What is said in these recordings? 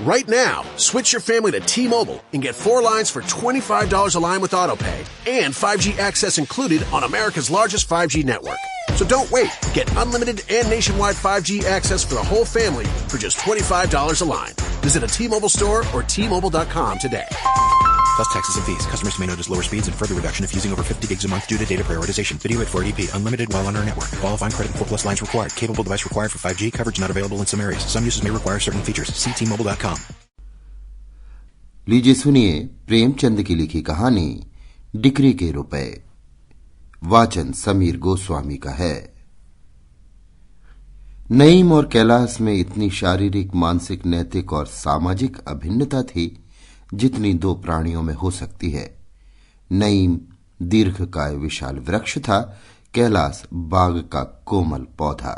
Right now, switch your family to T-Mobile and get 4 lines for $25 a line with AutoPay and 5G access included on America's largest 5G network. So don't wait. Get unlimited and nationwide 5G access for the whole family for just $25 a line. Visit a T-Mobile store or T-Mobile.com today. Plus taxes and fees. Customers may notice lower speeds and further reduction if using over 50 gigs a month due to data prioritization. Video at 480p. Unlimited while on our network. Qualifying credit and 4+ lines required. Capable device required for 5G. Coverage not available in some areas. Some uses may require certain features. See T-Mobile.com. लीजिए सुनिए प्रेमचंद की लिखी कहानी decree के रुपए। वाचन समीर गोस्वामी का है। नईम और कैलाश में इतनी शारीरिक, मानसिक, नैतिक और सामाजिक अभिन्नता थी जितनी दो प्राणियों में हो सकती है। नईम दीर्घकाय विशाल वृक्ष था, कैलाश बाग का कोमल पौधा।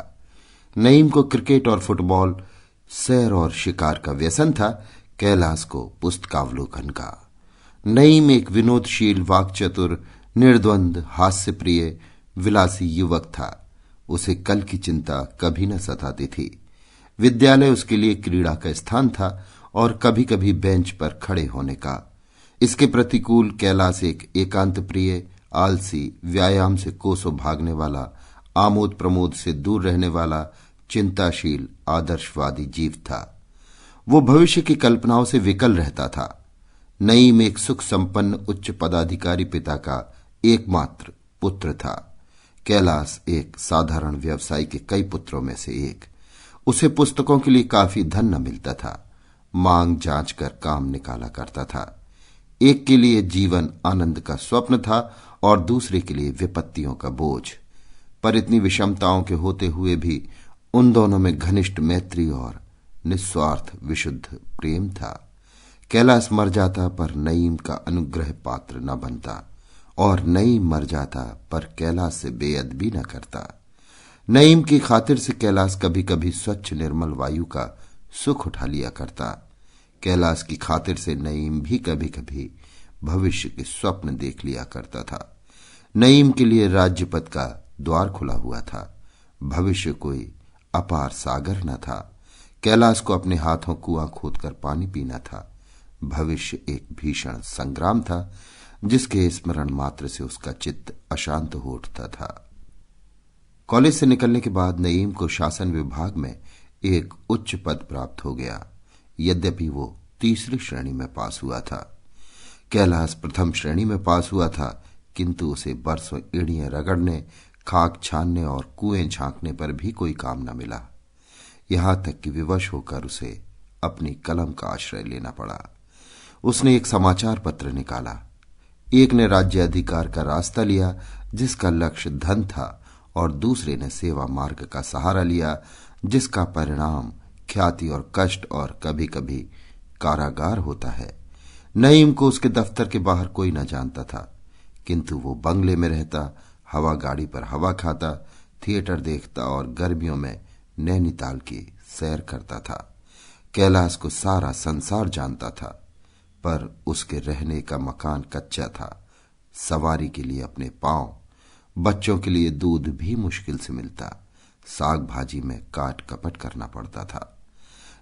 नईम को क्रिकेट और फुटबॉल, सैर और शिकार का व्यसन था, कैलाश को पुस्तकावलोकन का। नईम एक विनोदशील, वाक्चतुर, निर्द्वंद, हास्यप्रिय, विलासी युवक था। उसे कल की चिंता कभी न सताती थी। विद्यालय उसके लिए क्रीड़ा का स्थान था और कभी कभी बेंच पर खड़े होने का। इसके प्रतिकूल कैलाश एक एकांत प्रिय, आलसी, व्यायाम से कोसों भागने वाला, आमोद प्रमोद से दूर रहने वाला, चिंताशील, आदर्शवादी जीव था। वो भविष्य की कल्पनाओं से विकल रहता था। नईम एक सुख संपन्न उच्च पदाधिकारी पिता का एकमात्र पुत्र था। कैलाश एक साधारण व्यवसायी के कई पुत्रों में से एक। उसे पुस्तकों के लिए काफी धन न मिलता था। मांग जांच कर काम निकाला करता था। एक के लिए जीवन आनंद का स्वप्न था और दूसरे के लिए विपत्तियों का बोझ। पर इतनी विषमताओं के होते हुए भी उन दोनों में घनिष्ठ मैत्री और निस्वार्थ विशुद्ध प्रेम था। कैलाश मर जाता पर नईम का अनुग्रह पात्र न बनता और नईम मर जाता पर कैलाश से बेअदबी न करता। नईम की खातिर से कैलाश कभी कभी स्वच्छ निर्मल वायु का सुख उठा लिया करता। कैलाश की खातिर से नईम भी कभी कभी भविष्य के स्वप्न देख लिया करता था। नईम के लिए राज्य पद का द्वार खुला हुआ था। भविष्य कोई अपार सागर न था। कैलाश को अपने हाथों कुआं खोदकर पानी पीना था। भविष्य एक भीषण संग्राम था जिसके स्मरण मात्र से उसका चित्त अशांत हो उठता था। कॉलेज से निकलने के बाद नईम को शासन विभाग में एक उच्च पद प्राप्त हो गया। यद्यपि वो 3री श्रेणी में पास हुआ था। कैलाश प्रथम श्रेणी में पास हुआ था, किंतु उसे बरसों एड़ियां रगड़ने, खाक छानने और कुएं झांकने पर भी कोई काम न मिला। यहां तक कि विवश होकर उसे अपनी कलम का आश्रय लेना पड़ा। उसने एक समाचार पत्र निकाला। एक ने राज्य अधिकार का रास्ता लिया जिसका लक्ष्य धन था और दूसरे ने सेवा मार्ग का सहारा लिया जिसका परिणाम ख्याति और कष्ट और कभी कभी कारागार होता है। नईम को उसके दफ्तर के बाहर कोई न जानता था, किंतु वो बंगले में रहता, हवा गाड़ी पर हवा खाता, थिएटर देखता और गर्मियों में नैनीताल की सैर करता था। कैलाश को सारा संसार जानता था, पर उसके रहने का मकान कच्चा था। सवारी के लिए अपने पांव, बच्चों के लिए दूध भी मुश्किल से मिलता। साग भाजी में काट कपट करना पड़ता था।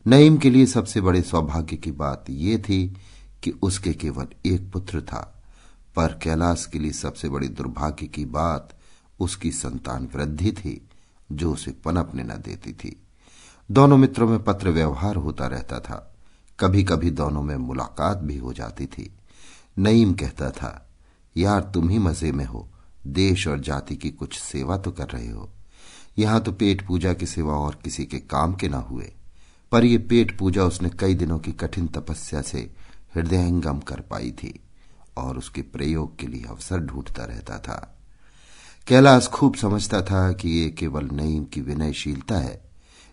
नईम के लिए सबसे बड़े सौभाग्य की बात यह थी कि उसके केवल एक पुत्र था, पर कैलाश के लिए सबसे बड़ी दुर्भाग्य की बात उसकी संतान वृद्धि थी जो उसे पनपने न देती थी। दोनों मित्रों में पत्र व्यवहार होता रहता था। कभी कभी दोनों में मुलाकात भी हो जाती थी। नईम कहता था, यार तुम ही मजे में हो, देश और जाति की कुछ सेवा तो कर रहे हो। यहां तो पेट पूजा के सिवा और किसी के काम के ना हुए। पर यह पेट पूजा उसने कई दिनों की कठिन तपस्या से हृदयंगम कर पाई थी और उसके प्रयोग के लिए अवसर ढूंढता रहता था। कैलाश खूब समझता था कि ये केवल नईम की विनयशीलता है।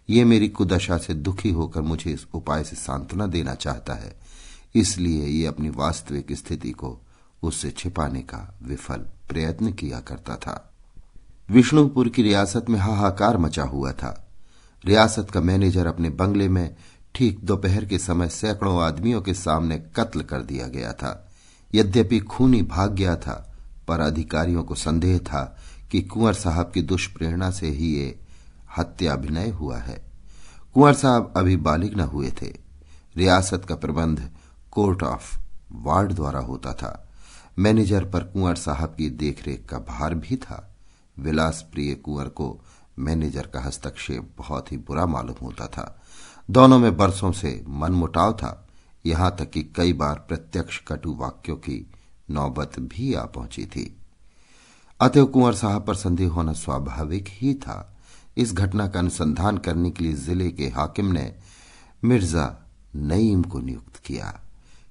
ये मेरी कुदशा से दुखी होकर मुझे इस उपाय से सांत्वना देना चाहता है, इसलिए ये अपनी वास्तविक स्थिति को उससे छिपाने का विफल प्रयत्न किया करता था। विष्णुपुर की रियासत में हाहाकार मचा हुआ था। रियासत का मैनेजर अपने बंगले में ठीक दोपहर के समय सैकड़ों आदमियों के सामने कत्ल कर दिया गया था। यद्यपि खूनी भाग गया था, पर अधिकारियों को संदेह था कि कुंवर साहब की दुष्प्रेरणा से ही ये हत्याभिनय हुआ है। कुंवर साहब अभी बालिग न हुए थे। रियासत का प्रबंध कोर्ट ऑफ वार्ड द्वारा होता था। मैनेजर पर कुंवर साहब की देखरेख का भार भी था। विलास प्रिय कुंवर को मैनेजर का हस्तक्षेप बहुत ही बुरा मालूम होता था। दोनों में बरसों से मनमुटाव था, यहां तक कि कई बार प्रत्यक्ष कटु वाक्यों की नौबत भी आ पहुंची थी। अतएव कुंवर साहब पर संदेह होना स्वाभाविक ही था। इस घटना का अनुसंधान करने के लिए जिले के हाकिम ने मिर्जा नईम को नियुक्त किया।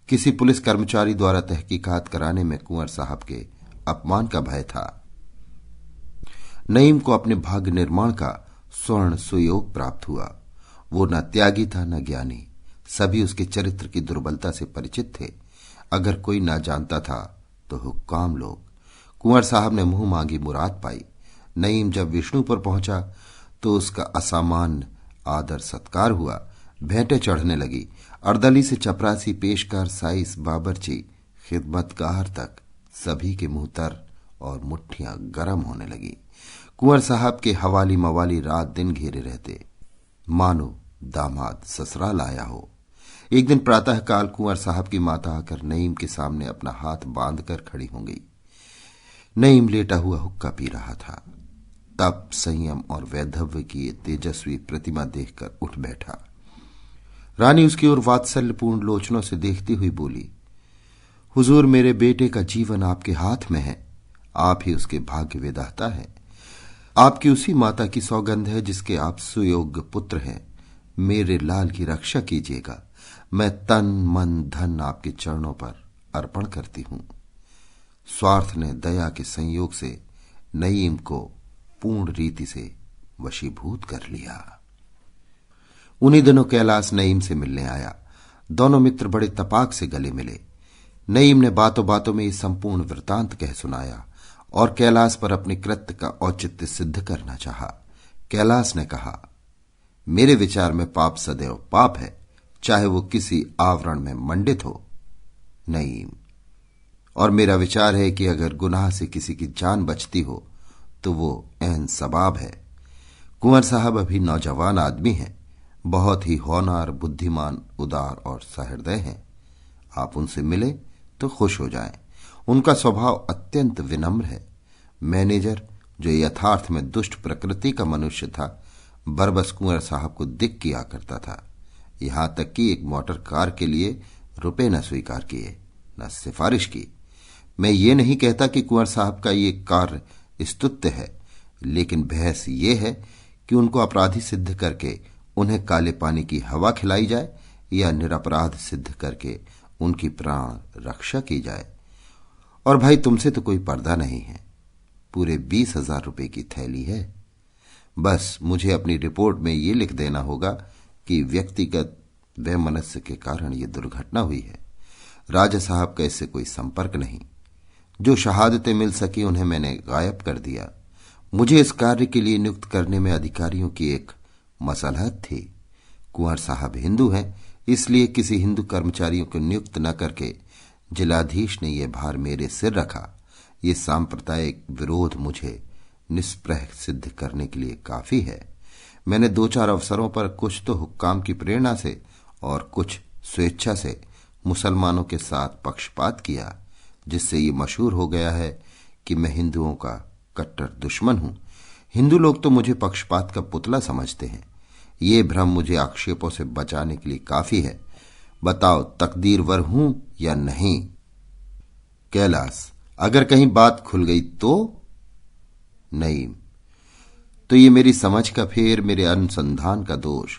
किसी पुलिस कर्मचारी द्वारा तहकीकात कराने में कुंवर साहब के अपमान का भय था। नईम को अपने भाग्य निर्माण का स्वर्ण सुयोग प्राप्त हुआ। वो न त्यागी था न ज्ञानी। सभी उसके चरित्र की दुर्बलता से परिचित थे। अगर कोई न जानता था तो हुक्काम लोग। कुंवर साहब ने मुंह मांगी मुराद पाई। नईम जब विष्णुपुर पहुंचा तो उसका असामान्य आदर सत्कार हुआ। भेंटें चढ़ने लगी। अर्दली से चपरासी, पेशकार, साइस, बाबरची, खिदमतगार तक सभी के मुंह तर और मुट्ठियां गर्म होने लगी। कुंवर साहब के हवाली मवाली रात दिन घेरे रहते, मानो दामाद ससुराल आया हो। एक दिन प्रातःकाल कुंवर साहब की माता आकर नईम के सामने अपना हाथ बांधकर खड़ी हो गई। नईम लेटा हुआ हुक्का पी रहा था। तप, संयम और वैधव्य की ये तेजस्वी प्रतिमा देखकर उठ बैठा। रानी उसकी ओर वात्सल्यपूर्ण लोचनों से देखती हुई बोली, हुजूर, मेरे बेटे का जीवन आपके हाथ में है। आप ही उसके भाग्य विधाता है। आपकी उसी माता की सौगंध है जिसके आप सुयोग्य पुत्र हैं। मेरे लाल की रक्षा कीजिएगा। मैं तन मन धन आपके चरणों पर अर्पण करती हूं। स्वार्थ ने दया के संयोग से नईम को पूर्ण रीति से वशीभूत कर लिया। उन्हीं दिनों कैलाश नईम से मिलने आया। दोनों मित्र बड़े तपाक से गले मिले। नईम ने बातों बातों में इस संपूर्ण वृतांत कह सुनाया और कैलाश पर अपने कृत्य का औचित्य सिद्ध करना चाहा। कैलाश ने कहा, मेरे विचार में पाप सदैव पाप है, चाहे वो किसी आवरण में मंडित हो। नईम, और मेरा विचार है कि अगर गुनाह से किसी की जान बचती हो तो वो ऐन सबाब है। कुंवर साहब अभी नौजवान आदमी हैं, बहुत ही होनहार, बुद्धिमान, उदार और सहृदय हैं। आप उनसे मिले तो खुश हो जाएं। उनका स्वभाव अत्यंत विनम्र है। मैनेजर, जो यथार्थ में दुष्ट प्रकृति का मनुष्य था, बरबस कुंवर साहब को दिक किया करता था। यहां तक कि एक मोटर कार के लिए रुपए न स्वीकार किए, न सिफारिश की। मैं ये नहीं कहता कि कुंवर साहब का ये कार्य स्तुत्य है, लेकिन बहस ये है कि उनको अपराधी सिद्ध करके उन्हें काले पानी की हवा खिलाई जाए या निरपराध सिद्ध करके उनकी प्राण रक्षा की जाए। और भाई, तुमसे तो कोई पर्दा नहीं है। पूरे 20,000 रुपए की थैली है। बस मुझे अपनी रिपोर्ट में ये लिख देना होगा कि व्यक्तिगत वैमनस्य के कारण ये दुर्घटना हुई है। राजा साहब का इससे कोई संपर्क नहीं। जो शहादतें मिल सकी उन्हें मैंने गायब कर दिया। मुझे इस कार्य के लिए नियुक्त करने में अधिकारियों की एक मसलहत थी। कुंवर साहब हिंदू हैं, इसलिए किसी हिंदू कर्मचारियों को नियुक्त न करके जिलाधीश ने यह भार मेरे सिर रखा। ये सांप्रदायिक विरोध मुझे निष्प्रह सिद्ध करने के लिए काफी है। मैंने 2-4 अवसरों पर कुछ तो हुक्काम की प्रेरणा से और कुछ स्वेच्छा से मुसलमानों के साथ पक्षपात किया, जिससे ये मशहूर हो गया है कि मैं हिंदुओं का कट्टर दुश्मन हूं। हिंदू लोग तो मुझे पक्षपात का पुतला समझते हैं। ये भ्रम मुझे आक्षेपों से बचाने के लिए काफी है। बताओ, तकदीरवर हूं या नहीं? कैलाश, अगर कहीं बात खुल गई तो? नईम, तो ये मेरी समझ का फेर, मेरे अनुसंधान का दोष,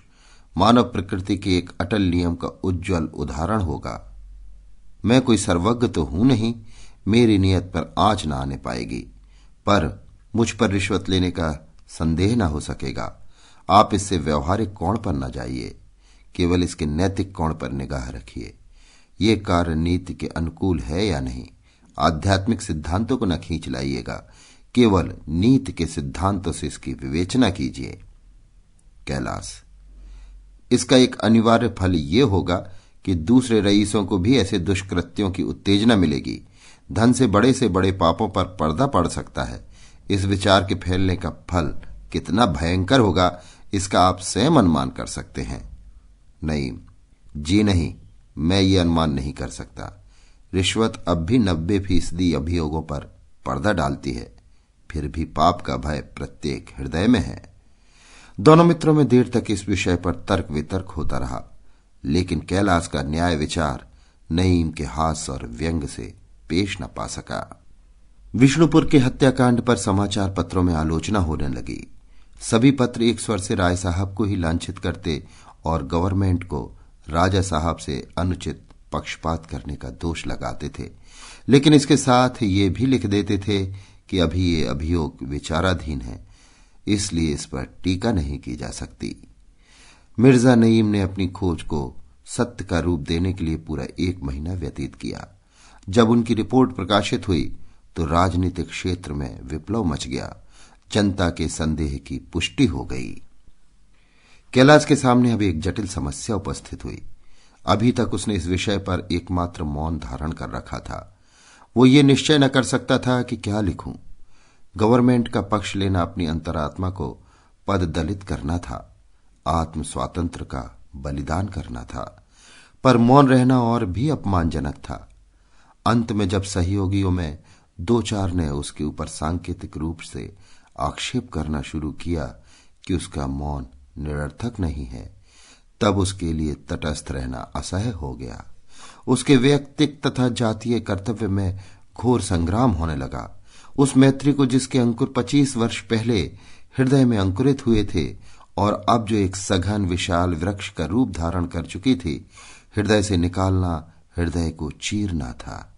मानव प्रकृति के एक अटल नियम का उज्जवल उदाहरण होगा। मैं कोई सर्वज्ञ तो हूं नहीं, मेरी नियत पर आंच न आने पाएगी, पर मुझ पर रिश्वत लेने का संदेह न हो सकेगा। आप इससे व्यवहारिक कोण पर न जाइए, केवल इसके नैतिक कोण पर निगाह रखिए। ये कार्य नीति के अनुकूल है या नहीं। आध्यात्मिक सिद्धांतों को न खींच लाइएगा, केवल नीति के सिद्धांतों से इसकी विवेचना कीजिए। कैलाश, इसका एक अनिवार्य फल ये होगा कि दूसरे रईसों को भी ऐसे दुष्कृत्यों की उत्तेजना मिलेगी। धन से बड़े पापों पर पर्दा पड़ सकता है। इस विचार के फैलने का फल कितना भयंकर होगा, इसका आप स्वयं अनुमान कर सकते हैं। नईम, जी नहीं, मैं ये अनुमान नहीं कर सकता। रिश्वत अब भी 90% अभियोगों पर पर्दा डालती है, फिर भी पाप का भय प्रत्येक हृदय में है। दोनों मित्रों में देर तक इस विषय पर तर्क वितर्क होता रहा, लेकिन कैलाश का न्याय विचार नईम के हास्य और व्यंग से पेश न पा सका। विष्णुपुर के हत्याकांड पर समाचार पत्रों में आलोचना होने लगी। सभी पत्र एक स्वर से राय साहब को ही लांछित करते और गवर्नमेंट को राजा साहब से अनुचित पक्षपात करने का दोष लगाते थे, लेकिन इसके साथ ये भी लिख देते थे कि अभी ये अभियोग विचाराधीन है, इसलिए इस पर टीका नहीं की जा सकती। मिर्जा नईम ने अपनी खोज को सत्य का रूप देने के लिए पूरा 1 महीना व्यतीत किया। जब उनकी रिपोर्ट प्रकाशित हुई तो राजनीतिक क्षेत्र में विप्लव मच गया। जनता के संदेह की पुष्टि हो गई। कैलाश के सामने अब एक जटिल समस्या उपस्थित हुई। अभी तक उसने इस विषय पर एकमात्र मौन धारण कर रखा था। वो ये निश्चय न कर सकता था कि क्या लिखूं। गवर्नमेंट का पक्ष लेना अपनी अंतरात्मा को पद दलित करना था, आत्म स्वातंत्र का बलिदान करना था, पर मौन रहना और भी अपमानजनक था। अंत में जब सहयोगियों में 2-4 ने उसके ऊपर सांकेतिक रूप से आक्षेप करना शुरू किया कि उसका मौन निरर्थक नहीं है, तब उसके लिए तटस्थ रहना असह्य हो गया। उसके वैयक्तिक तथा जातीय कर्तव्य में घोर संग्राम होने लगा। उस मैत्री को जिसके अंकुर 25 वर्ष पहले हृदय में अंकुरित हुए थे और अब जो एक सघन विशाल वृक्ष का रूप धारण कर चुकी थी, हृदय से निकालना हृदय को चीरना था।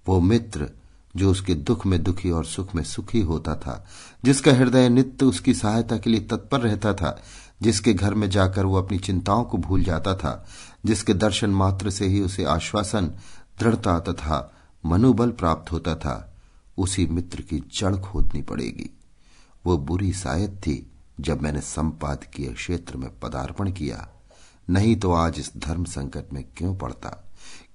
वो मित्र जो उसके दुख में दुखी और सुख में सुखी होता था, जिसका हृदय नित्य उसकी सहायता के लिए तत्पर रहता था, जिसके घर में जाकर वो अपनी चिंताओं को भूल जाता था, जिसके दर्शन मात्र से ही उसे आश्वासन, दृढ़ता तथा मनोबल प्राप्त होता था, उसी मित्र की जड़ खोदनी पड़ेगी। वो बुरी शायद थी जब मैंने संपादकीय क्षेत्र में पदार्पण किया, नहीं तो आज इस धर्म संकट में क्यों पड़ता।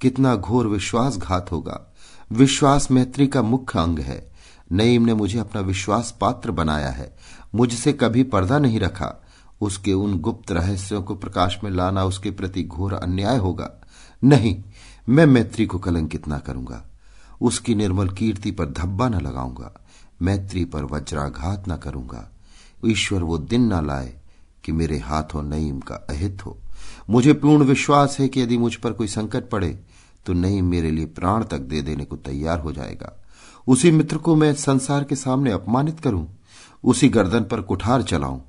कितना घोर विश्वासघात होगा। विश्वास मैत्री का मुख्य अंग है। नईम ने मुझे अपना विश्वास पात्र बनाया है, मुझसे कभी पर्दा नहीं रखा। उसके उन गुप्त रहस्यों को प्रकाश में लाना उसके प्रति घोर अन्याय होगा। नहीं, मैं मैत्री को कलंकित न करूंगा, उसकी निर्मल कीर्ति पर धब्बा न लगाऊंगा, मैत्री पर वज्राघात न करूंगा। ईश्वर वो दिन न लाए कि मेरे हाथों नईम का अहित हो। मुझे पूर्ण विश्वास है कि यदि मुझ पर कोई संकट पड़े तो नईम मेरे लिए प्राण तक दे देने को तैयार हो जाएगा। उसी मित्र को मैं संसार के सामने अपमानित करूं, उसी गर्दन पर कुठार चलाऊं।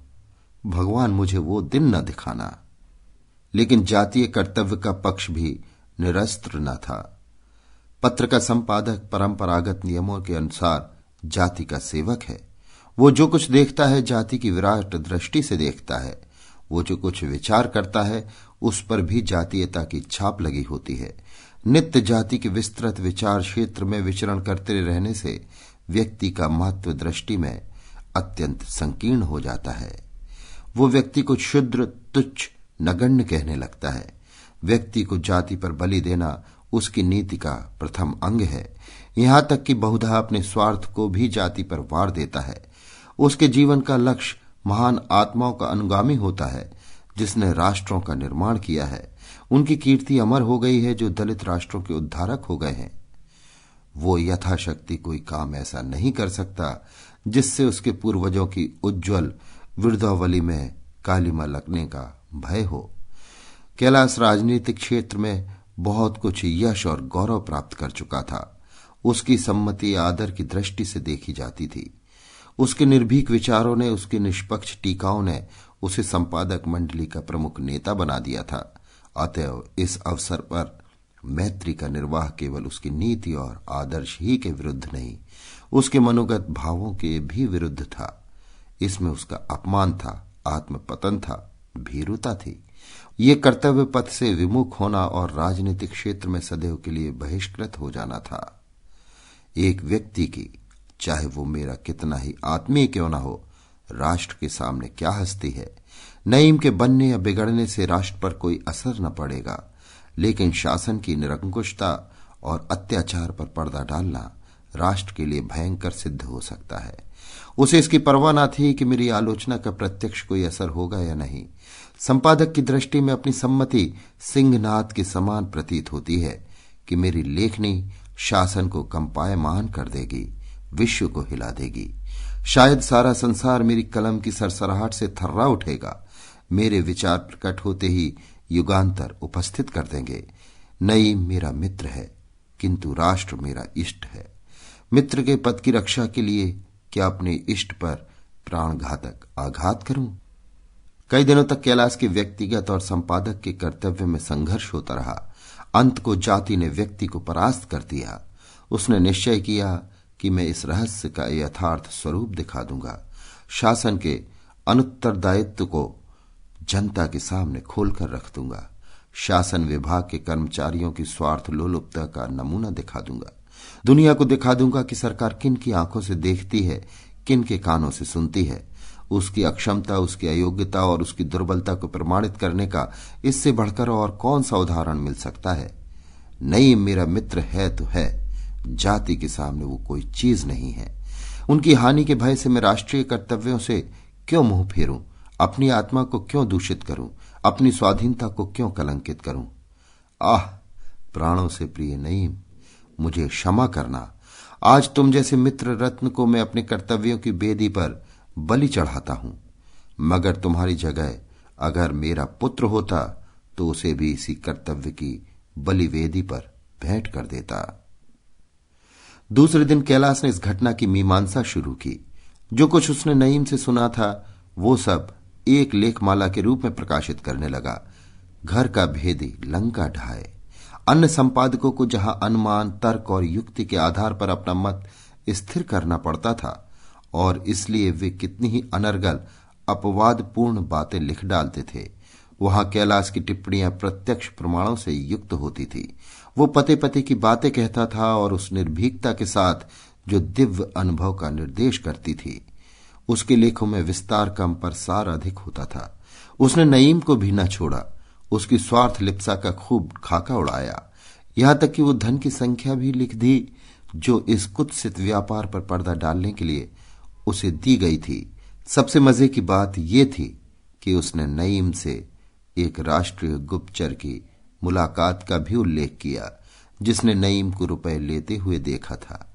भगवान मुझे वो दिन न दिखाना। लेकिन जातीय कर्तव्य का पक्ष भी निरस्त्र न था। पत्र का संपादक परंपरागत नियमों के अनुसार जाति का सेवक है। वो जो कुछ देखता है जाति की विराट दृष्टि से देखता है। वो जो कुछ विचार करता है उस पर भी जातीयता की छाप लगी होती है। नित्य जाति के विस्तृत विचार क्षेत्र में विचरण करते रहने से व्यक्ति का महत्व दृष्टि में अत्यंत संकीर्ण हो जाता है। वो व्यक्ति को क्षुद्र, तुच्छ, नगण्य कहने लगता है। व्यक्ति को जाति पर बलि देना उसकी नीति का प्रथम अंग है। यहां तक कि बहुधा अपने स्वार्थ को भी जाति पर वार देता है। उसके जीवन का लक्ष्य महान आत्माओं का अनुगामी होता है, जिसने राष्ट्रों का निर्माण किया है। उनकी कीर्ति अमर हो गई है जो दलित राष्ट्रों के उद्धारक हो गए हैं। वो यथाशक्ति कोई काम ऐसा नहीं कर सकता जिससे उसके पूर्वजों की उज्ज्वल वृद्धावली में कालिमा लगने का भय हो। कैलाश राजनीतिक क्षेत्र में बहुत कुछ यश और गौरव प्राप्त कर चुका था। उसकी सम्मति आदर की दृष्टि से देखी जाती थी। उसके निर्भीक विचारों ने, उसके निष्पक्ष टीकाओं ने उसे संपादक मंडली का प्रमुख नेता बना दिया था। अतएव इस अवसर पर मैत्री का निर्वाह केवल उसकी नीति और आदर्श ही के विरुद्ध नहीं, उसके मनोगत भावों के भी विरुद्ध था। इसमें उसका अपमान था, आत्मपतन था, भीरुता थी। ये कर्तव्य पथ से विमुख होना और राजनीतिक क्षेत्र में सदैव के लिए बहिष्कृत हो जाना था। एक व्यक्ति की, चाहे वो मेरा कितना ही आत्मीय क्यों न हो, राष्ट्र के सामने क्या हस्ती है। नईम के बनने या बिगड़ने से राष्ट्र पर कोई असर न पड़ेगा, लेकिन शासन की निरंकुशता और अत्याचार पर पर्दा डालना राष्ट्र के लिए भयंकर सिद्ध हो सकता है। उसे इसकी परवाह न थी कि मेरी आलोचना का प्रत्यक्ष कोई असर होगा या नहीं। संपादक की दृष्टि में अपनी सम्मति सिंहनाद के समान प्रतीत होती है कि मेरी लेखनी शासन को कंपायमान कर देगी, विश्व को हिला देगी। शायद सारा संसार मेरी कलम की सरसराहट से थर्रा उठेगा। मेरे विचार प्रकट होते ही युगांतर उपस्थित कर देंगे। नईम मेरा मित्र है, किंतु राष्ट्र मेरा इष्ट है। मित्र के पद की रक्षा के लिए क्या अपने इष्ट पर प्राणघातक आघात करूं? कई दिनों तक कैलाश के व्यक्तिगत और संपादक के कर्तव्य में संघर्ष होता रहा। अंत को जाति ने व्यक्ति को परास्त कर दिया। उसने निश्चय किया कि मैं इस रहस्य का यथार्थ स्वरूप दिखा दूंगा। शासन के अनुत्तरदायित्व को जनता के सामने खोलकर रख दूंगा। शासन विभाग के कर्मचारियों की स्वार्थ लोलुपता का नमूना दिखा दूंगा। दुनिया को दिखा दूंगा कि सरकार किन की आंखों से देखती है, किन के कानों से सुनती है। उसकी अक्षमता, उसकी अयोग्यता और उसकी दुर्बलता को प्रमाणित करने का इससे बढ़कर और कौन सा उदाहरण मिल सकता है? नईम मेरा मित्र है तो है, जाति के सामने वो कोई चीज नहीं है। उनकी हानि के भय से मैं राष्ट्रीय कर्तव्यों से क्यों मुंह फेरूं? अपनी आत्मा को क्यों दूषित करूं? अपनी स्वाधीनता को क्यों कलंकित करूं? आह, प्राणों से प्रिय नईम, मुझे क्षमा करना। आज तुम जैसे मित्र रत्न को मैं अपने कर्तव्यों की बेदी पर बलि चढ़ाता हूं, मगर तुम्हारी जगह अगर मेरा पुत्र होता तो उसे भी इसी कर्तव्य की बलिवेदी पर भेंट कर देता। दूसरे दिन कैलाश ने इस घटना की मीमांसा शुरू की। जो कुछ उसने नईम से सुना था वो सब एक लेखमाला के रूप में प्रकाशित करने लगा। घर का भेदी लंका ढाए। अन्य संपादकों को जहां अनुमान, तर्क और युक्ति के आधार पर अपना मत स्थिर करना पड़ता था और इसलिए वे कितनी ही अनर्गल अपवादपूर्ण बातें लिख डालते थे, वहां कैलाश की टिप्पणियां प्रत्यक्ष प्रमाणों से युक्त होती थी। वो पते पते की बातें कहता था और उस निर्भीकता के साथ जो दिव्य अनुभव का निर्देश करती थी। उसके लेखों में विस्तार कम पर सार अधिक होता था। उसने नईम को भी न छोड़ा। उसकी स्वार्थ लिप्सा का खूब खाका उड़ाया। यहां तक कि वो धन की संख्या भी लिख दी जो इस कुत्सित व्यापार पर पर्दा डालने के लिए उसे दी गई थी। सबसे मजे की बात यह थी कि उसने नईम से एक राष्ट्रीय गुप्तचर की मुलाकात का भी उल्लेख किया जिसने नईम को रुपए लेते हुए देखा था।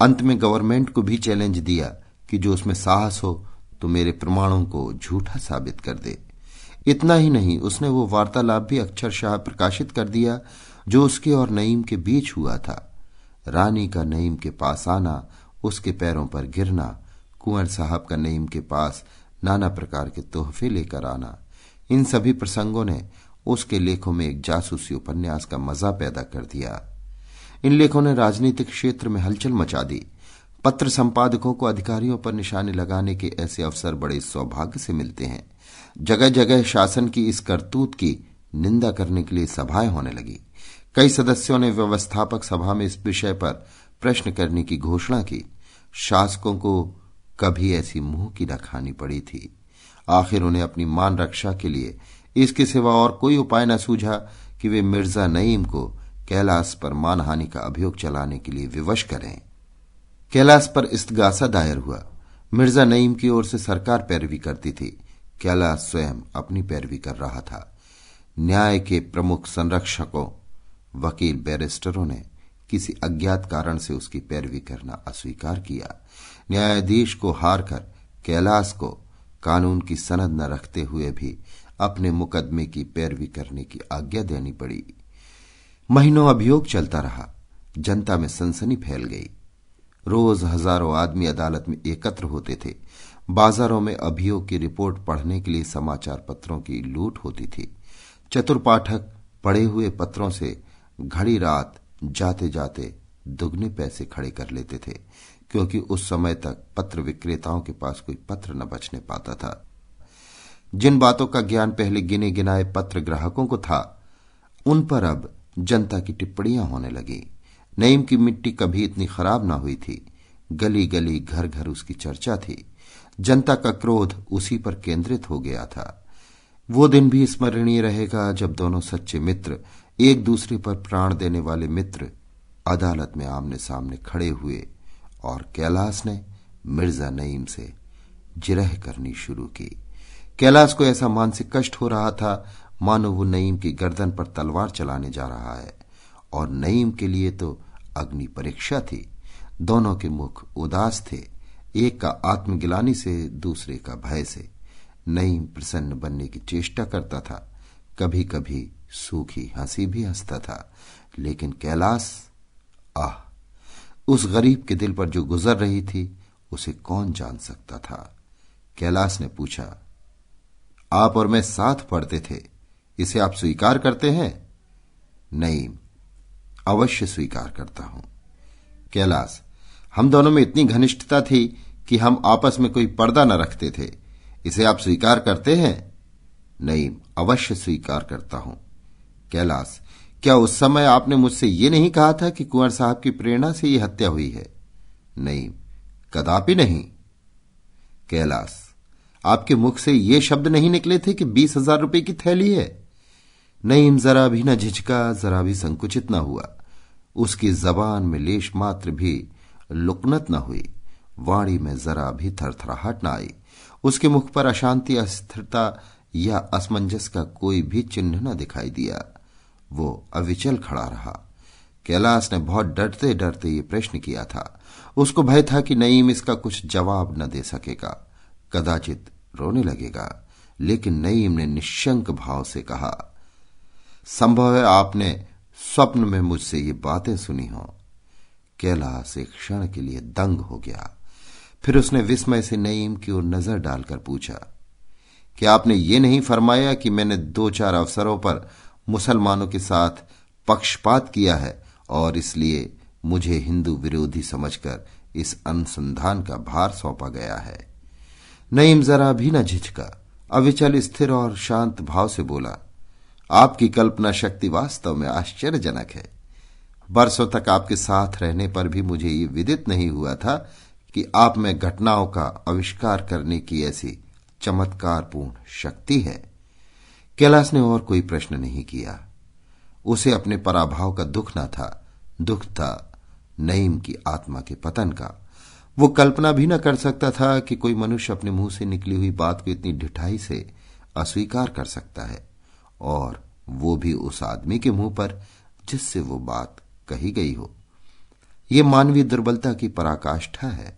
अंत में गवर्नमेंट को भी चैलेंज दिया कि जो उसमें साहस हो तो मेरे प्रमाणों को झूठा साबित कर दे। इतना ही नहीं, उसने वो वार्तालाप भी अक्षरशः प्रकाशित कर दिया जो उसके और नईम के बीच हुआ था। रानी का नईम के पास आना, उसके पैरों पर गिरना, कुंवर साहब का नईम के पास नाना प्रकार के तोहफे लेकर आना, इन सभी प्रसंगों ने उसके लेखों में एक जासूसी उपन्यास का मजा पैदा कर दिया। इन लेखों ने राजनीतिक क्षेत्र में हलचल मचा दी। पत्र संपादकों को अधिकारियों पर निशाने लगाने के ऐसे अवसर बड़े सौभाग्य से मिलते हैं। जगह जगह शासन की इस करतूत की निंदा करने के लिए सभाएं होने लगी। कई सदस्यों ने व्यवस्थापक सभा में इस विषय पर प्रश्न करने की घोषणा की। शासकों को कभी ऐसी मुंह की न खानी पड़ी थी। आखिर उन्हें अपनी मान रक्षा के लिए इसके सिवा और कोई उपाय न सूझा कि वे मिर्जा नईम को कैलाश पर मानहानि का अभियोग चलाने के लिए विवश करें। कैलाश पर इस्तगासा दायर हुआ। मिर्जा नईम की ओर से सरकार पैरवी करती थी, कैलाश स्वयं अपनी पैरवी कर रहा था। न्याय के प्रमुख संरक्षकों, वकील, बैरिस्टरों ने किसी अज्ञात कारण से उसकी पैरवी करना अस्वीकार किया। न्यायाधीश को हारकर कैलाश को कानून की सनद न रखते हुए भी अपने मुकदमे की पैरवी करने की आज्ञा देनी पड़ी। महीनों अभियोग चलता रहा। जनता में सनसनी फैल गई। रोज हजारों आदमी अदालत में एकत्र होते थे। बाजारों में अभियोग की रिपोर्ट पढ़ने के लिए समाचार पत्रों की लूट होती थी। चतुर पाठक पढ़े हुए पत्रों से घड़ी रात जाते जाते दुगने पैसे खड़े कर लेते थे, क्योंकि उस समय तक पत्र विक्रेताओं के पास कोई पत्र न बचने पाता था। जिन बातों का ज्ञान पहले गिने गिनाए पत्र ग्राहकों को था, उन पर अब जनता की टिप्पणियां होने लगी। नईम की मिट्टी कभी इतनी खराब ना हुई थी। गली गली, घर घर उसकी चर्चा थी। जनता का क्रोध उसी पर केंद्रित हो गया था। वो दिन भी स्मरणीय रहेगा जब दोनों सच्चे मित्र, एक दूसरे पर प्राण देने वाले मित्र, अदालत में आमने सामने खड़े हुए और कैलाश ने मिर्जा नईम से जिरह करनी शुरू की। कैलाश को ऐसा मानसिक कष्ट हो रहा था मानो वो नईम की गर्दन पर तलवार चलाने जा रहा है, और नईम के लिए तो अग्नि परीक्षा थी। दोनों के मुख उदास थे, एक का आत्मगिलानी से, दूसरे का भय से। नईम प्रसन्न बनने की चेष्टा करता था, कभी कभी सूखी हंसी भी हंसता था, लेकिन कैलाश, उस गरीब के दिल पर जो गुजर रही थी उसे कौन जान सकता था। कैलाश ने पूछा, आप और मैं साथ पढ़ते थे, इसे आप स्वीकार करते हैं? नईम, अवश्य स्वीकार करता हूं। कैलाश, हम दोनों में इतनी घनिष्ठता थी कि हम आपस में कोई पर्दा न रखते थे, इसे आप स्वीकार करते हैं? नईम, अवश्य स्वीकार करता हूं। कैलाश, क्या उस समय आपने मुझसे ये नहीं कहा था कि कुंवर साहब की प्रेरणा से यह हत्या हुई है? नईम, कदापि नहीं। कैलाश, आपके मुख से ये शब्द नहीं निकले थे कि 20,000 रुपए की थैली है? नईम जरा भी न झिझका, जरा भी संकुचित न हुआ। उसकी जबान में लेश मात्र भी लुकनत न हुई, वाणी में जरा भी थरथराहट न आई। उसके मुख पर अशांति, अस्थिरता या असमंजस का कोई भी चिन्ह न दिखाई दिया। वो अविचल खड़ा रहा। कैलाश ने बहुत डरते डरते ये प्रश्न किया था। उसको भय था कि नईम इसका कुछ जवाब न दे सकेगा, कदाचित रोने लगेगा। लेकिन नईम ने निशंक भाव से कहा, संभव है आपने स्वप्न में मुझसे ये बातें सुनी हो। कैलाश एक क्षण के लिए दंग हो गया। फिर उसने विस्मय से नईम की ओर नजर डालकर पूछा, क्या आपने ये नहीं फरमाया कि मैंने 2-4 अवसरों पर मुसलमानों के साथ पक्षपात किया है और इसलिए मुझे हिंदू विरोधी समझकर इस अनुसंधान का भार सौंपा गया है? नईम जरा भी न झिझका, अविचल, स्थिर और शांत भाव से बोला, आपकी कल्पना शक्ति वास्तव में आश्चर्यजनक है। बरसों तक आपके साथ रहने पर भी मुझे ये विदित नहीं हुआ था कि आप में घटनाओं का आविष्कार करने की ऐसी चमत्कारपूर्ण शक्ति है। कैलाश ने और कोई प्रश्न नहीं किया। उसे अपने पराभव का दुख न था, दुख था नईम की आत्मा के पतन का। वो कल्पना भी न कर सकता था कि कोई मनुष्य अपने मुंह से निकली हुई बात को इतनी ढिठाई से अस्वीकार कर सकता है, और वो भी उस आदमी के मुंह पर जिससे वो बात कही गई हो। ये मानवीय दुर्बलता की पराकाष्ठा है।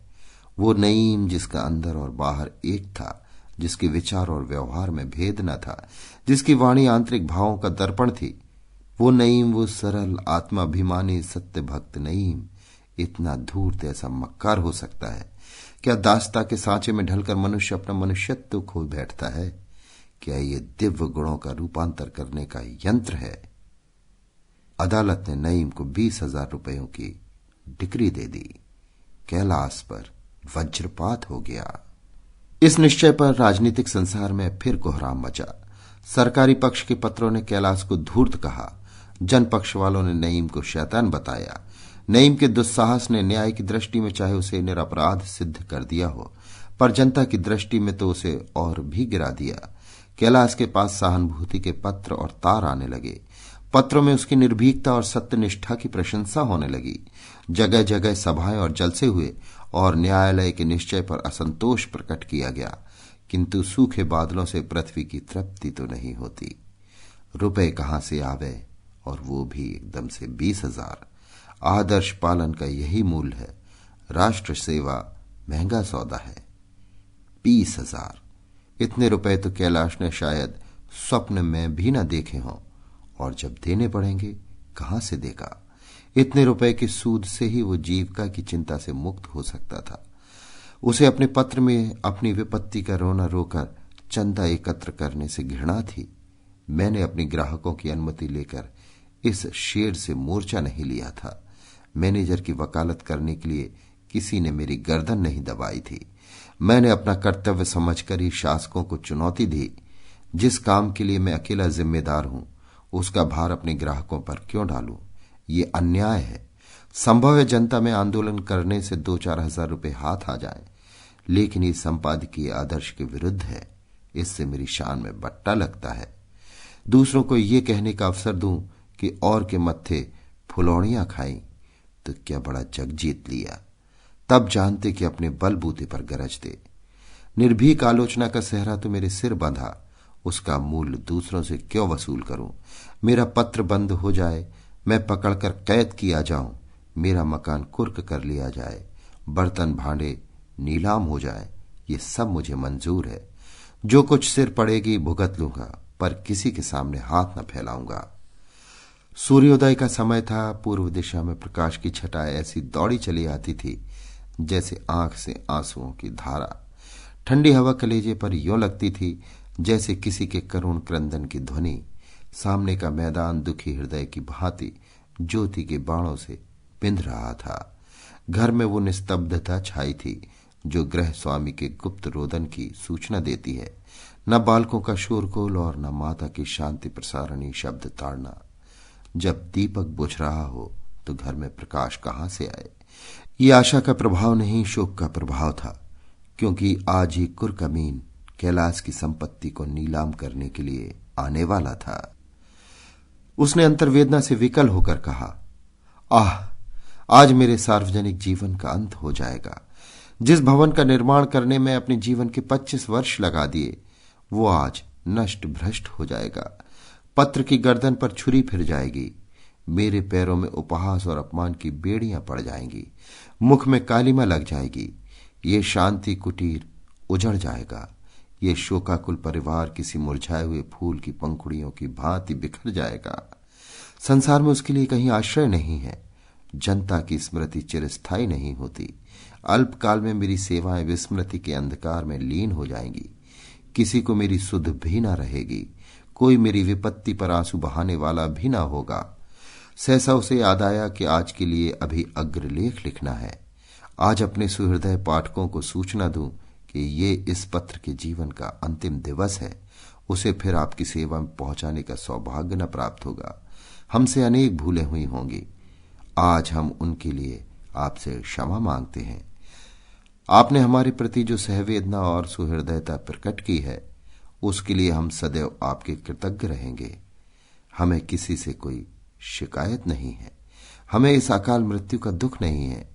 वो नईम जिसका अंदर और बाहर एक था, जिसके विचार और व्यवहार में भेद न था, जिसकी वाणी आंतरिक भावों का दर्पण थी, वो नईम, वो सरल आत्माभिमानी सत्य भक्त नईम इतना धूर्त, ऐसा मक्कार हो सकता है? क्या दास्ता के सांचे में ढलकर मनुष्य अपना मनुष्यत्व खो बैठता है? क्या ये दिव्य गुणों का रूपांतर करने का यंत्र है? अदालत ने नईम को 20,000 रुपयों की डिक्री दे दी। कैलाश पर वज्रपात हो गया। इस निश्चय पर राजनीतिक संसार में फिर कोहराम मचा। सरकारी पक्ष के पत्रों ने कैलाश को धूर्त कहा, जन पक्ष वालों ने नईम को शैतान बताया। नईम के दुस्साहस ने न्याय की दृष्टि में चाहे उसे निरपराध सिद्ध कर दिया हो, पर जनता की दृष्टि में तो उसे और भी गिरा दिया। कैलाश के पास सहानुभूति के पत्र और तार आने लगे। पत्रों में उसकी निर्भीकता और सत्यनिष्ठा की प्रशंसा होने लगी। जगह जगह सभाएं और जलसे हुए और न्यायालय के निश्चय पर असंतोष प्रकट किया गया, किंतु सूखे बादलों से पृथ्वी की तृप्ति तो नहीं होती। रुपए कहां से आवे, और वो भी एकदम से 20,000। आदर्श पालन का यही मूल्य है। राष्ट्र सेवा महंगा सौदा है। 20,000, इतने रुपए तो कैलाश ने शायद स्वप्न में भी न देखे हों, और जब देने पड़ेंगे कहां से देगा? इतने रुपए के सूद से ही वो जीविका की चिंता से मुक्त हो सकता था। उसे अपने पत्र में अपनी विपत्ति का रोना रोकर चंदा एकत्र करने से घृणा थी। मैंने अपने ग्राहकों की अनुमति लेकर इस शेर से मोर्चा नहीं लिया था। मैनेजर की वकालत करने के लिए किसी ने मेरी गर्दन नहीं दबाई थी। मैंने अपना कर्तव्य समझकर ही शासकों को चुनौती दी। जिस काम के लिए मैं अकेला जिम्मेदार हूं, उसका भार अपने ग्राहकों पर क्यों डालूं? ये अन्याय है। संभव है जनता में आंदोलन करने से 2-4 हजार रुपए हाथ आ जाएं, लेकिन ये संपादकीय आदर्श के विरुद्ध है। इससे मेरी शान में बट्टा लगता है। दूसरों को ये कहने का अवसर दूं कि और के मत्थे फुलौड़ियां खाई तो क्या बड़ा जग जीत लिया। तब जानते कि अपने बलबूते पर गरजते। निर्भीक आलोचना का सहरा तो मेरे सिर बंधा, उसका मूल्य दूसरों से क्यों वसूल करूं? मेरा पत्र बंद हो जाए, मैं पकड़कर कैद किया जाऊं, मेरा मकान कुर्क कर लिया जाए, बर्तन भांडे नीलाम हो जाए, ये सब मुझे मंजूर है। जो कुछ सिर पड़ेगी भुगत लूंगा, पर किसी के सामने हाथ न फैलाऊंगा। सूर्योदय का समय था। पूर्व दिशा में प्रकाश की छटाएं ऐसी दौड़ी चली आती थी जैसे आंख से आंसुओं की धारा। ठंडी हवा कलेजे पर यूं लगती थी जैसे किसी के करुण क्रंदन की ध्वनि। सामने का मैदान दुखी हृदय की भांति ज्योति के बाणों से पिंध रहा था। घर में वो निस्तब्धता छाई थी जो गृह स्वामी के गुप्त रोदन की सूचना देती है। न बालकों का शोरगोल और न माता की शांति प्रसारणी शब्द ताड़ना। जब दीपक बुझ रहा हो तो घर में प्रकाश कहां से आए? ये आशा का प्रभाव नहीं, शोक का प्रभाव था, क्योंकि आज ही कुरकमीन कैलाश की संपत्ति को नीलाम करने के लिए आने वाला था। उसने अंतर्वेदना से विकल होकर कहा, आह, आज मेरे सार्वजनिक जीवन का अंत हो जाएगा। जिस भवन का निर्माण करने में अपने जीवन के 25 वर्ष लगा दिए, वो आज नष्ट भ्रष्ट हो जाएगा। पत्र की गर्दन पर छुरी फिर जाएगी। मेरे पैरों में उपहास और अपमान की बेड़ियां पड़ जाएंगी। मुख में कालिमा लग जाएगी। ये शांति कुटीर उजड़ जाएगा। ये शोकाकुल परिवार किसी मुरझाए हुए फूल की पंखुड़ियों की भांति बिखर जाएगा। संसार में उसके लिए कहीं आश्रय नहीं है। जनता की स्मृति चिरस्थायी नहीं होती। अल्पकाल में मेरी सेवाएं विस्मृति के अंधकार में लीन हो जाएंगी। किसी को मेरी सुध भी न रहेगी। कोई मेरी विपत्ति पर आंसू बहाने वाला भी न होगा। सहसा उसे याद आया कि आज के लिए अभी अग्रलेख लिखना है। आज अपने सुहृदय पाठकों को सूचना दूं कि ये इस पत्र के जीवन का अंतिम दिवस है। उसे फिर आपकी सेवा में पहुंचाने का सौभाग्य न प्राप्त होगा। हमसे अनेक भूलें हुई होंगी। आज हम उनके लिए आपसे क्षमा मांगते हैं। आपने हमारे प्रति जो सहवेदना और सुहृदयता प्रकट की है, उसके लिए हम सदैव आपके कृतज्ञ रहेंगे। हमें किसी से कोई शिकायत नहीं है। हमें इस अकाल मृत्यु का दुख नहीं है,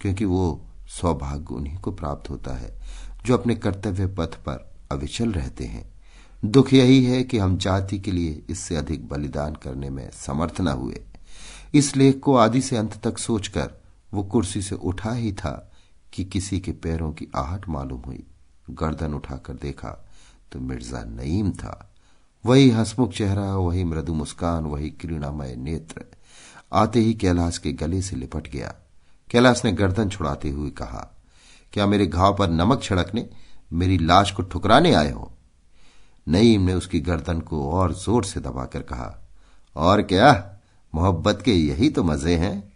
क्योंकि वो सौभाग्य उन्हीं को प्राप्त होता है जो अपने कर्तव्य पथ पर अविचल रहते हैं। दुख यही है कि हम जाति के लिए इससे अधिक बलिदान करने में समर्थ न हुए। इस लेख को आदि से अंत तक सोचकर वो कुर्सी से उठा ही था कि किसी के पैरों की आहट मालूम हुई। गर्दन उठाकर देखा तो मिर्जा नईम था। वही हंसमुख चेहरा, वही मृदु मुस्कान, वही क्रीड़ामय नेत्र। आते ही कैलाश के गले से लिपट गया। कैलाश ने गर्दन छुड़ाते हुए कहा, क्या मेरे घाव पर नमक छिड़कने, मेरी लाश को ठुकराने आए हो? नईम ने उसकी गर्दन को और जोर से दबाकर कहा, और क्या, मोहब्बत के यही तो मजे हैं।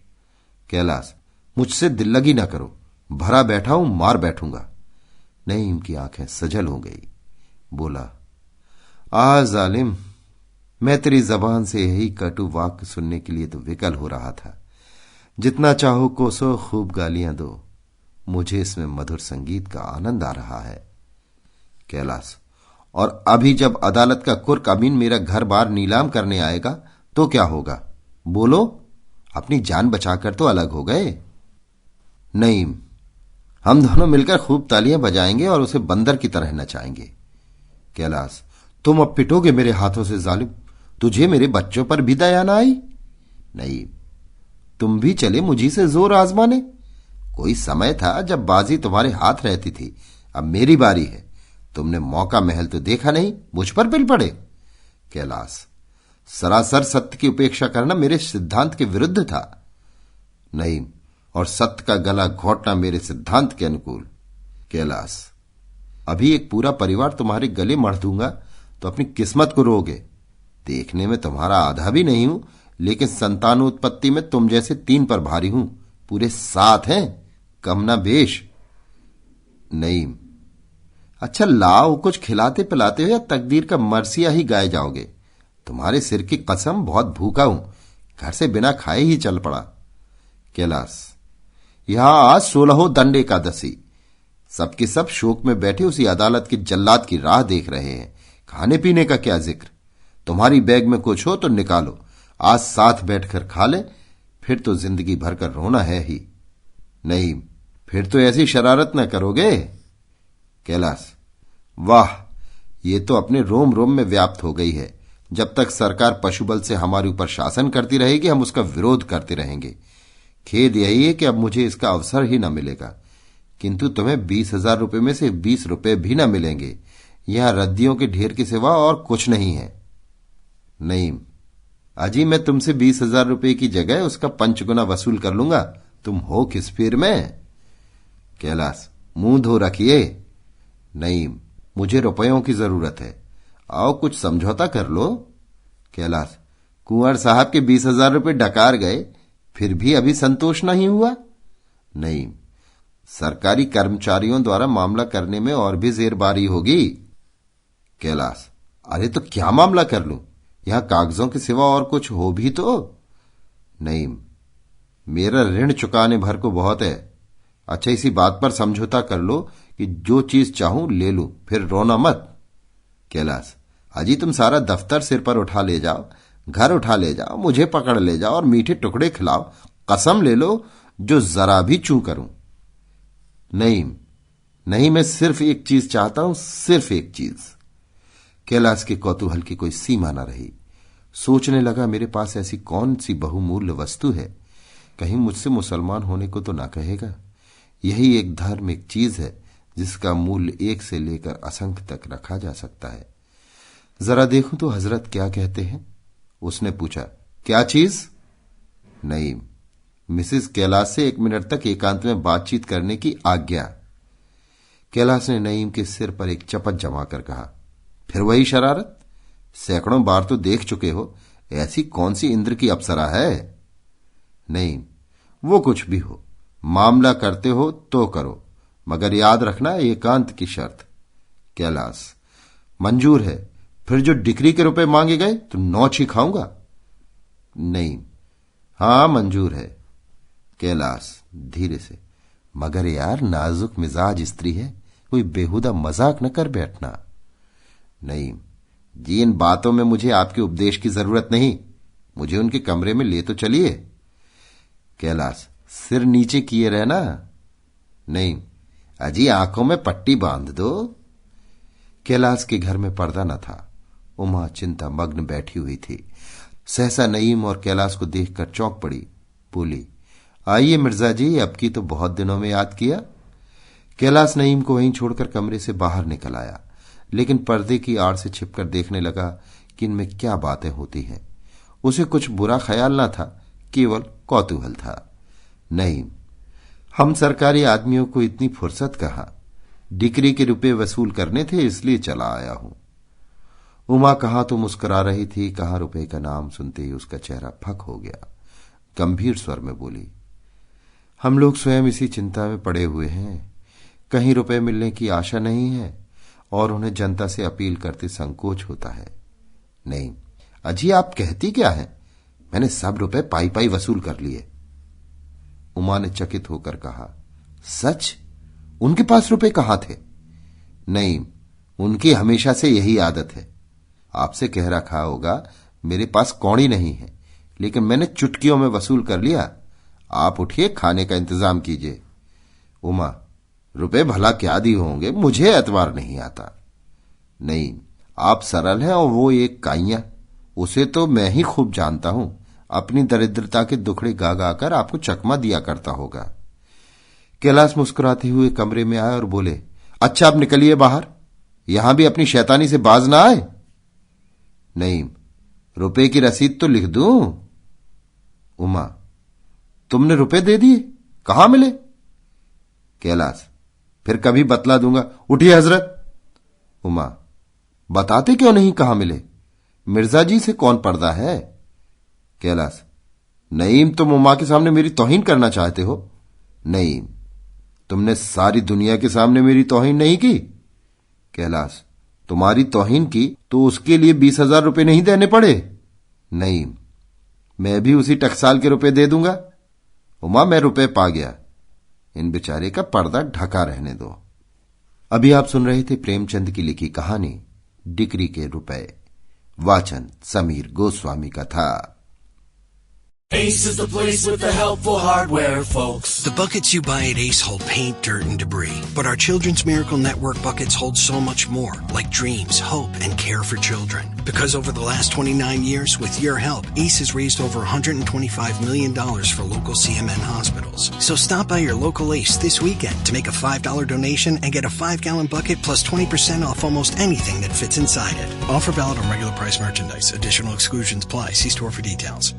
कैलाश, मुझसे दिल लगी ना करो, भरा बैठा हूं, मार बैठूंगा। नईम की आंखें सजल हो गई। बोला, जालिम, मैं तेरी जबान से यही कटु वाक्य सुनने के लिए तो विकल हो रहा था। जितना चाहो कोसो खूब गालियां दो, मुझे इसमें मधुर संगीत का आनंद आ रहा है। कैलाश, और अभी जब अदालत का कुर्क अमीन मेरा घर बार नीलाम करने आएगा तो क्या होगा? बोलो, अपनी जान बचाकर तो अलग हो गए। नईम, हम दोनों मिलकर खूब तालियां बजाएंगे और उसे बंदर की तरह नचाएंगे। कैलाश, तुम अब पिटोगे मेरे हाथों से जालिम, तुझे मेरे बच्चों पर भी दया न आई? नईम, तुम भी चले मुझी से जोर आजमाने। कोई समय था जब बाजी तुम्हारे हाथ रहती थी, अब मेरी बारी है। तुमने मौका महल तो देखा नहीं, मुझ पर बिल पड़े। कैलाश, सरासर सत्य की उपेक्षा करना मेरे सिद्धांत के विरुद्ध था। नईम, और सत्य का गला घोटना मेरे सिद्धांत के अनुकूल। कैलाश, अभी एक पूरा परिवार तुम्हारे गले मढ़ दूंगा तो अपनी किस्मत को रोगे। देखने में तुम्हारा आधा भी नहीं हूं, लेकिन संतानोत्पत्ति में तुम जैसे 3 पर भारी हूं, पूरे 7 हैं, कम ना बेश। नईम, अच्छा लाओ, कुछ खिलाते पिलाते हो या तकदीर का मरसिया ही गाए जाओगे? तुम्हारे सिर की कसम, बहुत भूखा हूं, घर से बिना खाए ही चल पड़ा। कैलाश, यहां आज 16 दंड एकादशी, सबके सब शोक में बैठे उसी अदालत के जल्लाद की राह देख रहे हैं। खाने पीने का क्या जिक्र? तुम्हारी बैग में कुछ हो तो निकालो, आज साथ बैठकर खा ले, फिर तो जिंदगी भर कर रोना है ही। नईम, फिर तो ऐसी शरारत न करोगे? कैलाश, वाह, ये तो अपने रोम रोम में व्याप्त हो गई है। जब तक सरकार पशुबल से हमारे ऊपर शासन करती रहेगी, हम उसका विरोध करते रहेंगे। खेद यही है कि अब मुझे इसका अवसर ही न मिलेगा। किंतु तुम्हें 20,000 रुपये में से 20 रुपये भी न मिलेंगे। यहां रद्दियों के ढेर के सिवा और कुछ नहीं है। नईम, अजी मैं तुमसे 20,000 रुपये की जगह उसका 5 गुना वसूल कर लूंगा। तुम हो किस फिर में? कैलाश, मुंह धो रखिए। नईम, मुझे रुपयों की जरूरत है, आओ कुछ समझौता कर लो। कैलाश, कुंवर साहब के 20,000 रुपये डकार गए, फिर भी अभी संतोष नहीं हुआ? नईम, सरकारी कर्मचारियों द्वारा मामला करने में और भी जेरबारी होगी। कैलाश, अरे तो क्या मामला कर लूं? यहां कागजों के सिवा और कुछ हो भी तो? नईम, मेरा ऋण चुकाने भर को बहुत है। अच्छा, इसी बात पर समझौता कर लो कि जो चीज चाहूं ले लूं, फिर रोना मत। कैलाश, अजी तुम सारा दफ्तर सिर पर उठा ले जाओ, घर उठा ले जाओ, मुझे पकड़ ले जाओ और मीठे टुकड़े खिलाओ, कसम ले लो जो जरा भी चू करूं। नहीं नहीं, मैं सिर्फ एक चीज चाहता हूं, सिर्फ एक चीज। कैलाश के कौतूहल की कोई सीमा न रही। सोचने लगा, मेरे पास ऐसी कौन सी बहुमूल्य वस्तु है, कहीं मुझसे मुसलमान होने को तो ना कहेगा। यही एक धार्मिक चीज है जिसका मूल्य 1 से लेकर असंख्य तक रखा जा सकता है। जरा देखूं तो हजरत क्या कहते हैं। उसने पूछा, क्या चीज? नईम, मिसेस कैलाश से 1 मिनट तक एकांत में बातचीत करने की आज्ञा। कैलाश ने नईम के सिर पर एक चपत जमाकर कहा, फिर वही शरारत? सैकड़ों बार तो देख चुके हो, ऐसी कौन सी इंद्र की अप्सरा है? नहीं, वो कुछ भी हो, मामला करते हो तो करो, मगर याद रखना एकांत की शर्त। कैलाश, मंजूर है, फिर जो डिक्री के रुपए मांगे गए तो नौच ही खाऊंगा। नहीं, हां मंजूर है। कैलाश धीरे से, मगर यार नाजुक मिजाज स्त्री है, कोई बेहुदा मजाक न कर बैठना। नहीं जी, इन बातों में मुझे आपके उपदेश की जरूरत नहीं, मुझे उनके कमरे में ले तो चलिए। कैलाश, सिर नीचे किए रहना। नहीं, अजी आंखों में पट्टी बांध दो। कैलाश के घर में पर्दा न था। उमा चिंता मग्न बैठी हुई थी। सहसा नईम और कैलाश को देखकर चौंक पड़ी। बोली, आइए मिर्जा जी, अब की तो बहुत दिनों में याद किया। कैलाश नईम को वहीं छोड़कर कमरे से बाहर निकल आया, लेकिन पर्दे की आड़ से छिपकर देखने लगा कि इनमें क्या बातें होती हैं। उसे कुछ बुरा ख्याल न था, केवल कौतूहल था। नहीं, हम सरकारी आदमियों को इतनी फुर्सत कहां, डिक्री के रुपए वसूल करने थे इसलिए चला आया हूं। उमा कहां तो मुस्कुरा रही थी, कहां रुपए का नाम सुनते ही उसका चेहरा फक हो गया। गंभीर स्वर में बोली, हम लोग स्वयं इसी चिंता में पड़े हुए हैं। कहीं रुपए मिलने की आशा नहीं है और उन्हें जनता से अपील करते संकोच होता है। नहीं, अजी आप कहती क्या है? मैंने सब रुपए पाई पाई वसूल कर लिए। उमा ने चकित होकर कहा, सच? उनके पास रुपए कहां थे? नहीं, उनकी हमेशा से यही आदत है। आपसे कह रखा होगा मेरे पास कौड़ी नहीं है, लेकिन मैंने चुटकियों में वसूल कर लिया। आप उठिए, खाने का इंतजाम कीजिए। उमा, रुपए भला क्या दिए होंगे, मुझे एतबार नहीं आता। नहीं, आप सरल हैं और वो एक काइया, उसे तो मैं ही खूब जानता हूं। अपनी दरिद्रता के दुखड़े गा गा कर आपको चकमा दिया करता होगा। कैलाश मुस्कुराते हुए कमरे में आए और बोले, अच्छा आप निकलिए बाहर, यहां भी अपनी शैतानी से बाज ना आए। नहीं, रुपए की रसीद तो लिख दूं। उमा, तुमने रुपए दे दिए? कहां मिले? कैलाश, फिर कभी बतला दूंगा, उठिए हजरत। उमा, बताते क्यों नहीं कहां मिले? मिर्जा जी से कौन पर्दा है? कैलाश, नईम, तुम उमा के सामने मेरी तौहीन करना चाहते हो? नईम, तुमने सारी दुनिया के सामने मेरी तौहीन नहीं की। कैलाश, तुम्हारी तौहीन की तो उसके लिए 20,000 रुपए नहीं देने पड़े। नईम, मैं भी उसी टकसाल के रुपए दे दूंगा। उमा, मैं रुपए पा गया, इन बेचारे का पर्दा ढका रहने दो। अभी आप सुन रहे थे प्रेमचंद की लिखी कहानी डिक्री के रुपए। वाचन समीर गोस्वामी का था। Ace is the place with the helpful hardware, folks. The buckets you buy at Ace hold paint, dirt, and debris. But our Children's Miracle Network buckets hold so much more, like dreams, hope, and care for children. Because over the last 29 years, with your help, Ace has raised over $125 million for local CMN hospitals. So stop by your local Ace this weekend to make a $5 donation and get a 5-gallon bucket plus 20% off almost anything that fits inside it. Offer valid on regular price merchandise. Additional exclusions apply. See store for details.